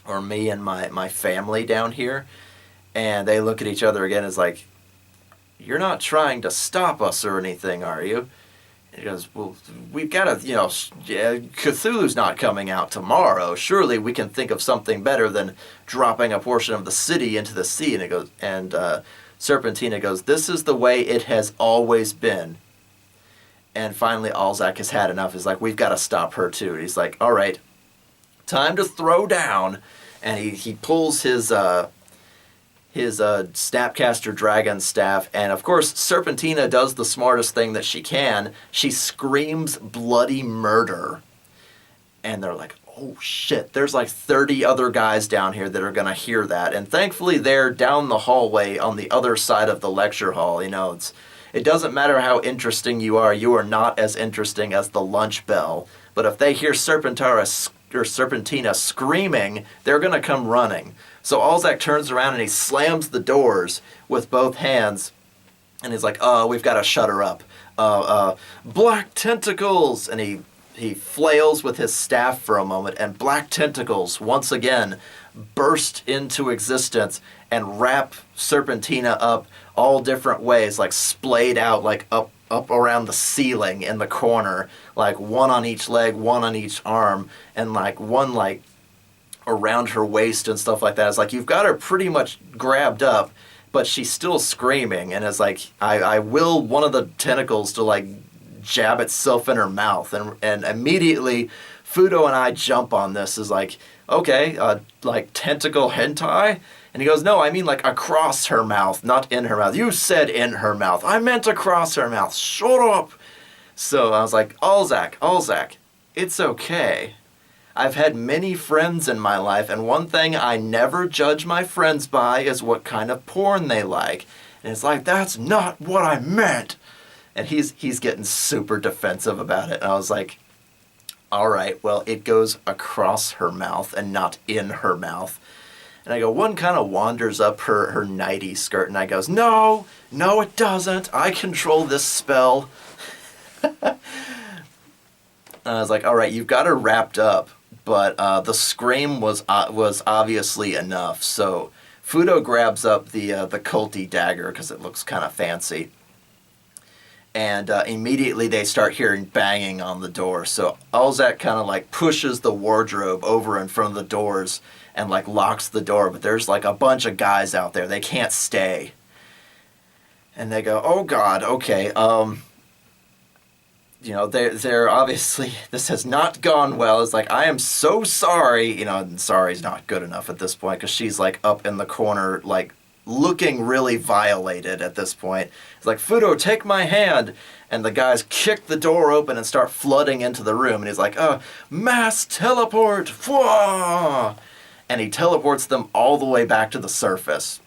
or me and my family down here? And they look at each other again as like, you're not trying to stop us or anything, are you? And he goes, well, we've got to, Cthulhu's not coming out tomorrow. Surely we can think of something better than dropping a portion of the city into the sea. And it goes, and Serpentina goes, this is the way it has always been. And finally, Alzack has had enough. He's like, we've got to stop her too. And he's like, all right, time to throw down. And he pulls his Snapcaster Dragon staff, and of course Serpentina does the smartest thing that she can. She screams bloody murder. And they're like, oh shit, there's like 30 other guys down here that are going to hear that. And thankfully they're down the hallway on the other side of the lecture hall. It doesn't matter how interesting you are not as interesting as the lunch bell. But if they hear Serpentina screaming, they're going to come running. So Alzack turns around and he slams the doors with both hands. And he's like, oh, we've got to shut her up. Black tentacles! And he flails with his staff for a moment, and black tentacles once again burst into existence and wrap Serpentina up all different ways, like splayed out, like up around the ceiling in the corner, like one on each leg, one on each arm, and like one like around her waist and stuff like that. It's like you've got her pretty much grabbed up, but she's still screaming, and it's like I will one of the tentacles to like jab itself in her mouth, and immediately Fudo and I jump on this as like, okay, like tentacle hentai? And he goes, no, I mean like across her mouth, not in her mouth. You said in her mouth. I meant across her mouth. Shut up! So I was like, Alzack, it's okay. I've had many friends in my life, and one thing I never judge my friends by is what kind of porn they like. And it's like, that's not what I meant. And he's getting super defensive about it. And I was like, all right, well, it goes across her mouth and not in her mouth. And I go, one kind of wanders up her nightie skirt, and I goes, no, it doesn't. I control this spell. And I was like, all right, you've got her wrapped up. But the scream was obviously enough. So Fudo grabs up the culty dagger because it looks kind of fancy. And immediately they start hearing banging on the door. So Alzack kind of like pushes the wardrobe over in front of the doors and like locks the door. But there's like a bunch of guys out there. They can't stay. And they go, oh God, okay. They're obviously, this has not gone well. It's like, I am so sorry. And sorry's not good enough at this point because she's like up in the corner, like looking really violated at this point. It's like, Fudo, take my hand. And the guys kick the door open and start flooding into the room. And he's like, mass teleport. Fwah! And he teleports them all the way back to the surface.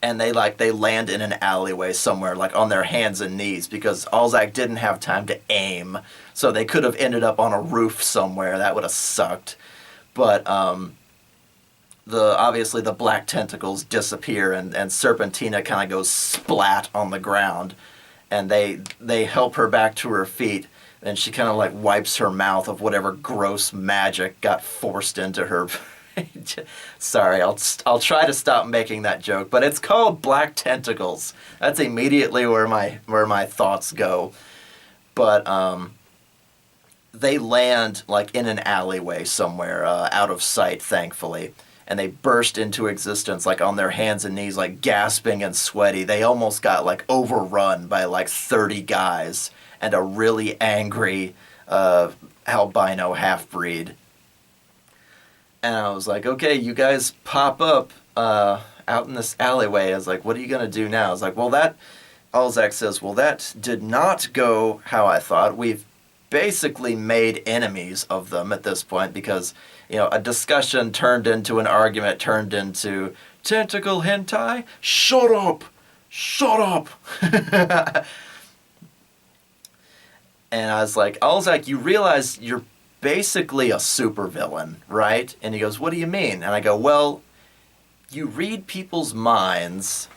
And they land in an alleyway somewhere, like on their hands and knees, because Alzack didn't have time to aim. So they could have ended up on a roof somewhere. That would have sucked. But obviously the black tentacles disappear, and Serpentina kind of goes splat on the ground. And they help her back to her feet, and she kind of like wipes her mouth of whatever gross magic got forced into her. Sorry, I'll try to stop making that joke, but it's called black tentacles. That's immediately where my thoughts go. But they land like in an alleyway somewhere, out of sight, thankfully, and they burst into existence like on their hands and knees, like gasping and sweaty. They almost got like overrun by like 30 guys and a really angry albino half-breed. And I was like, okay, you guys pop up out in this alleyway. I was like, what are you going to do now? I was like, Alzack says, well, that did not go how I thought. We've basically made enemies of them at this point because, a discussion turned into an argument, turned into tentacle hentai? Shut up! Shut up! And I was like, Alzack, you realize you're basically a supervillain, right? And he goes, what do you mean? And I go, well, you read people's minds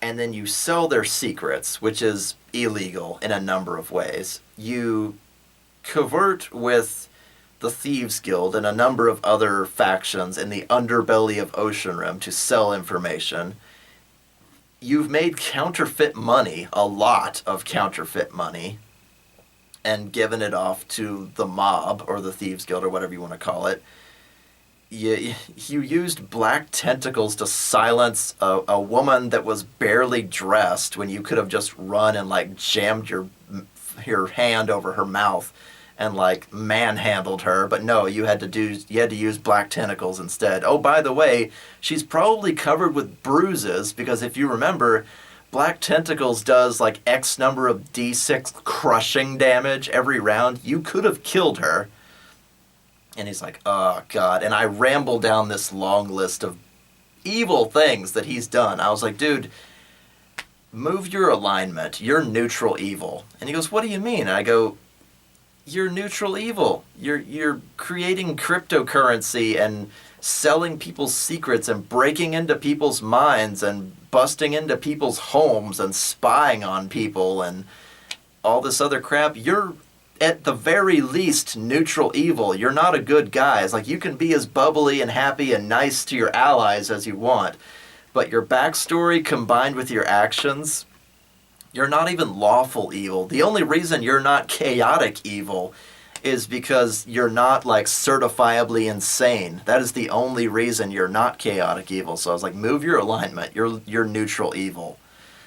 and then you sell their secrets, which is illegal in a number of ways. You covert with the Thieves Guild and a number of other factions in the underbelly of Oceanrim to sell information. You've made counterfeit money, a lot of counterfeit money, and given it off to the mob, or the Thieves Guild, or whatever you want to call it. You used black tentacles to silence a woman that was barely dressed when you could have just run and, like, jammed your hand over her mouth and, like, manhandled her. But no, you had to use black tentacles instead. Oh, by the way, she's probably covered with bruises because if you remember, black tentacles does like X number of D6 crushing damage every round. You could have killed her. And he's like, oh, God. And I ramble down this long list of evil things that he's done. I was like, dude, move your alignment. You're neutral evil. And he goes, what do you mean? And I go, you're neutral evil. You're creating cryptocurrency and selling people's secrets and breaking into people's minds and busting into people's homes and spying on people and all this other crap. You're at the very least neutral evil. You're not a good guy. It's like you can be as bubbly and happy and nice to your allies as you want, but your backstory combined with your actions, you're not even lawful evil. The only reason you're not chaotic evil is because you're not, like, certifiably insane. That is the only reason you're not chaotic evil. So I was like, move your alignment. You're neutral evil.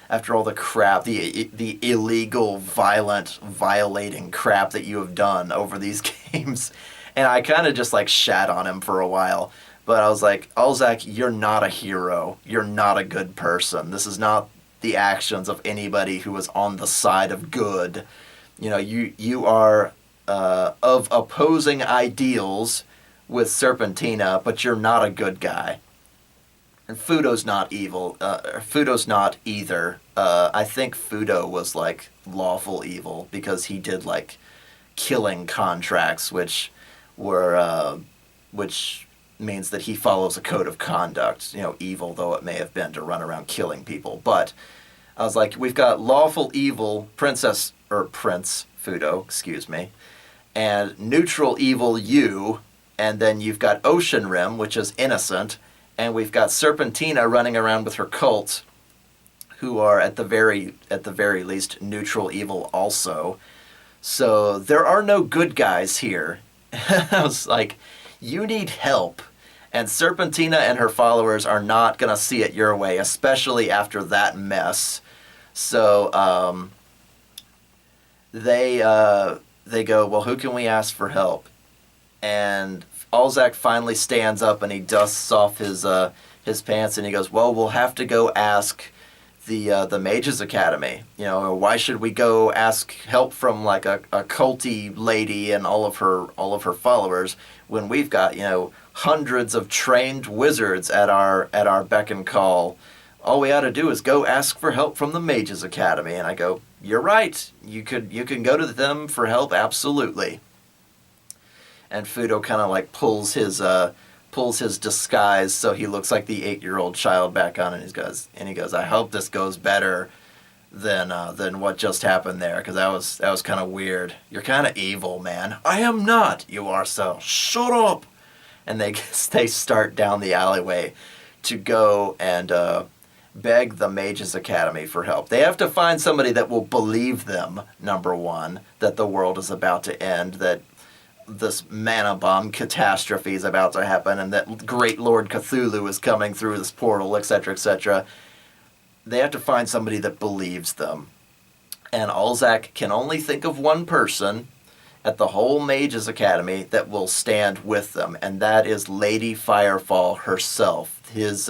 After all the crap, the illegal, violent, violating crap that you have done over these games. And I kind of just, like, shat on him for a while. But I was like, Alzack, you're not a hero. You're not a good person. This is not the actions of anybody who is on the side of good. You know, you are of opposing ideals with Serpentina, but you're not a good guy. And Fudo's not evil. Fudo's not either. I think Fudo was, like, lawful evil because he did, like, killing contracts, which means that he follows a code of conduct. You know, evil though it may have been to run around killing people. But I was like, we've got lawful evil Prince Fudo, excuse me, and neutral evil you, and then you've got Oceanrim, which is innocent. And we've got Serpentina running around with her cult, who are at the very least neutral evil also. So there are no good guys here. I was like, you need help. And Serpentina and her followers are not going to see it your way, especially after that mess. So they go, well, who can we ask for help? And Alzack finally stands up and he dusts off his pants and he goes, well, we'll have to go ask the Mages Academy. You know, why should we go ask help from, like, a culty lady and all of her followers when we've got, you know, hundreds of trained wizards at our beck and call? All we ought to do is go ask for help from the Mages Academy. And I go, you're right. You can go to them for help, absolutely. And Fudo kind of, like, pulls his disguise so he looks like the 8-year-old child back on, and he goes, I hope this goes better than what just happened there, because that was kind of weird. You're kind of evil, man. I am not. You are so. Shut up. And they start down the alleyway to go and beg the Mages Academy for help. They have to find somebody that will believe them, number one, that the world is about to end, that this mana bomb catastrophe is about to happen, and that great Lord Cthulhu is coming through this portal, etc., etc. They have to find somebody that believes them. And Alzack can only think of one person at the whole Mages Academy that will stand with them, and that is Lady Firefall herself, his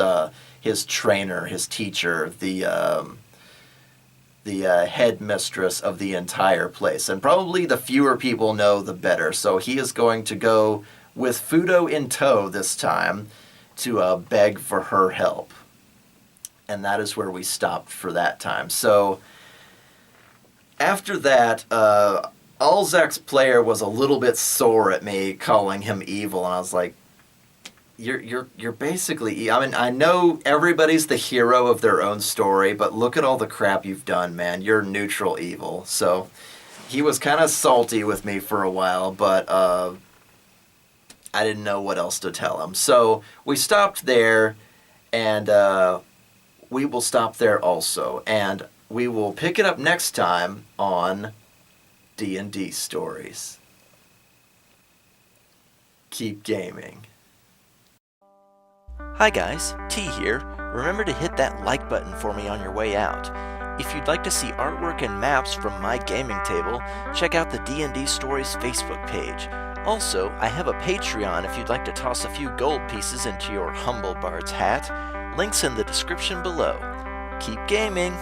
trainer, his teacher, the headmistress of the entire place. And probably the fewer people know, the better. So he is going to go with Fudo in tow this time, to beg for her help. And that is where we stopped for that time. So after that, Alzack's player was a little bit sore at me calling him evil, and I was like, You're basically... I mean, I know everybody's the hero of their own story, but look at all the crap you've done, man. You're neutral evil. So he was kind of salty with me for a while, but I didn't know what else to tell him. So we stopped there, and we will stop there also. And we will pick it up next time on D&D Stories. Keep gaming. Hi guys, T here. Remember to hit that like button for me on your way out. If you'd like to see artwork and maps from my gaming table, check out the D&D Stories Facebook page. Also, I have a Patreon if you'd like to toss a few gold pieces into your humble bard's hat. Links in the description below. Keep gaming!